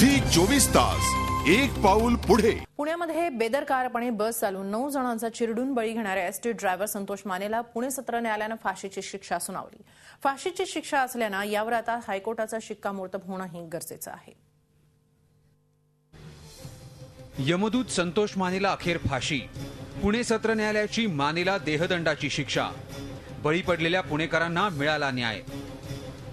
Zee 24 तास एक पाऊल पुढे। पुण्यामध्ये बेदरकारपणे बस चालवून 9 जणांचा चिरडून बळी घेणाऱ्या एसटी ड्रायव्हर संतोष मानेला पुणे सत्र न्यायालयाने फाशीची शिक्षा सुनावली। फाशीची शिक्षा असल्याने यावर आता हायकोर्टाचा शिक्कामोर्तब होणंही गरजेचं आहे। यमदूत संतोष मानेला अखेर फाशी। पुणे सत्र न्यायालयाची मानेला देहदंडाची शिक्षा। बळी पडलेल्या पुणेकरांना मिळाला न्याय।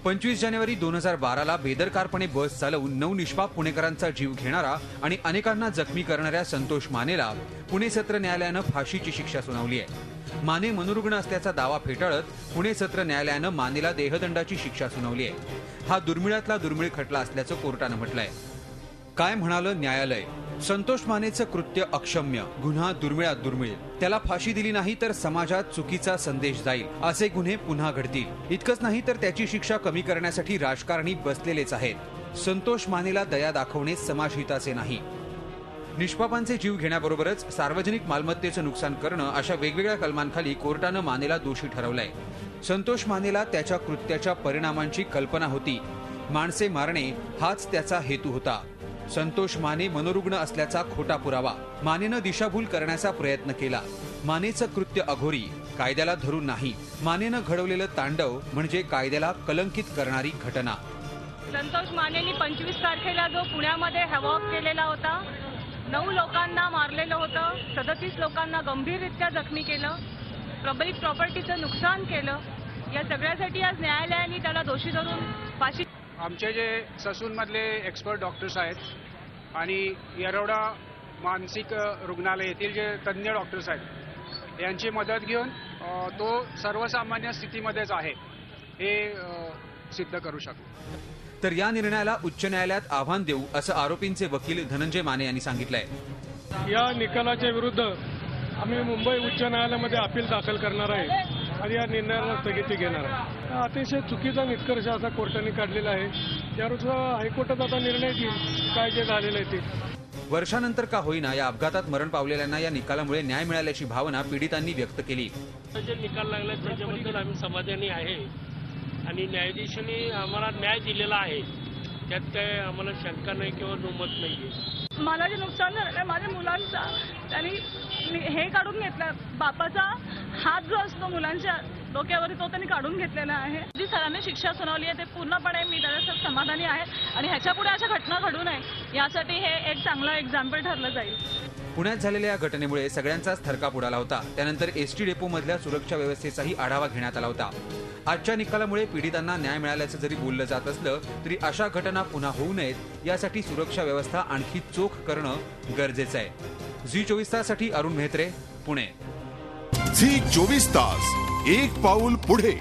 25 जानेवारी 2012ला बेदरकारपणे बस चालवून 9 निष्पाप पुणेकरांचा जीव घेणारा आणि अनेकांना जखमी करणाऱ्या संतोष मानेला पुणे सत्र न्यायालयानं फाशीची शिक्षा सुनावली आहे। माने मनोरुग्ण असल्याचा दावा फेटाळत पुणे सत्र न्यायालयानं मानेला देहदंडाची शिक्षा सुनावली आहे। हा दुर्मिळातला दुर्मिळ खटला असल्याचं कोर्टानं म्हटलंय। काय म्हणालं न्यायालय? संतोष मानेचं कृत्य अक्षम्य, गुन्हा दुर्मिळात दुर्मिळ। त्याला फाशी दिली नाही तर समाजात चुकीचा संदेश जाईल, असे गुन्हे पुन्हा घडतील। इतकंच नाही तर त्याची शिक्षा कमी करण्यासाठी राजकारणी बसलेलेच आहेत। संतोष मानेला दया दाखवणे समाजहिताचे नाही। निष्पापांचे जीव घेण्याबरोबरच सार्वजनिक मालमत्तेचं नुकसान करणं अशा वेगवेगळ्या कलमांखाली कोर्टानं मानेला दोषी ठरवलंय। संतोष मानेला त्याच्या कृत्याच्या परिणामांची कल्पना होती। माणसे मारणे हाच त्याचा हेतू होता। संतोष माने मनोरुग्ण असल्याचा खोटा पुरावा। मानेनं दिशाभूल करण्याचा प्रयत्न केला। मानेचं कृत्य अघोरी, कायद्याला धरून नाही। मानेनं घडवलेलं तांडव म्हणजे कायद्याला कलंकित करणारी घटना। संतोष मानेनी 25 तारखेला जो पुण्यामध्ये हॅवॉक केलेला होता, 9 लोकांना मारलेलं होतं, 37 लोकांना गंभीररित्या जखमी केलं, पब्लिक प्रॉपर्टीचं नुकसान केलं, या सगळ्यासाठी आज न्यायालयाने त्याला दोषी धरून फाशी। आमचे जे ससूनमधले एक्सपर्ट डॉक्टर्स आहेत आणि येरवडा मानसिक रुग्णालय येथील जे तज्ज्ञ डॉक्टर्स आहेत यांची मदत घेऊन तो सर्वसामान्य स्थितीमध्येच आहे हे सिद्ध करू शकतो। तर या निर्णयाला उच्च न्यायालयात आव्हान देऊ असं आरोपींचे वकील धनंजय माने यांनी सांगितलंय। या निकालाच्या विरुद्ध आम्ही मुंबई उच्च न्यायालयामध्ये अपील दाखल करणार आहे आणि या निर्णयाला स्थगिती घेणार आहे। अतिशय चुकीचा निष्कर्ष असा कोर्टाने काढलेला आहे। त्यानुसार हायकोर्टात आता निर्णय घेईल काय जे झालेलं आहे ते। वर्षानंतर का होईना या अपघातात मरण पावलेल्यांना या निकालामुळे न्याय मिळाल्याची भावना पीडितांनी व्यक्त केली। जे निकाल लागला त्याच्याबद्दल आम्ही समाधानी आहे आणि न्यायाधीशांनी आम्हाला न्याय दिलेला आहे, त्यात काय आम्हाला शंका नाही किंवा दुमत नाहीये। मला जे नुकसान झालं माझ्या मुलांचा, त्यांनी हे काढून घेतलं, बापाचा हात जो असतो मुलांच्या डोक्यावर तो त्यांनी काढून घेतलेला आहे। जी सरांनी शिक्षा सुनावली आहे ते पूर्णपणे मी त्याच्यासाठी समाधानी आहे आणि ह्याच्या पुढे अशा घटना घडू नये यासाठी हे एक चांगलं एक्झाम्पल ठरलं जाईल। पुण्यात झालेल्या या घटनेमुळे सगळ्यांचाच थरकाप उडाला होता। त्यानंतर एसटी डेपो मधल्या सुरक्षा व्यवस्थेचाही आढावा घेण्यात आला होता। आजच्या निकालामुळे पीडितांना न्याय मिळाल्याचं जरी बोललं जात असलं तरी अशा घटना पुन्हा होऊ नयेत यासाठी सुरक्षा व्यवस्था आणखी चोख करणं गरजेचं आहे। झी 24 ताससाठी अरुण मेहत्रे, पुणे। झी 24 तास एक पाऊल पुढे।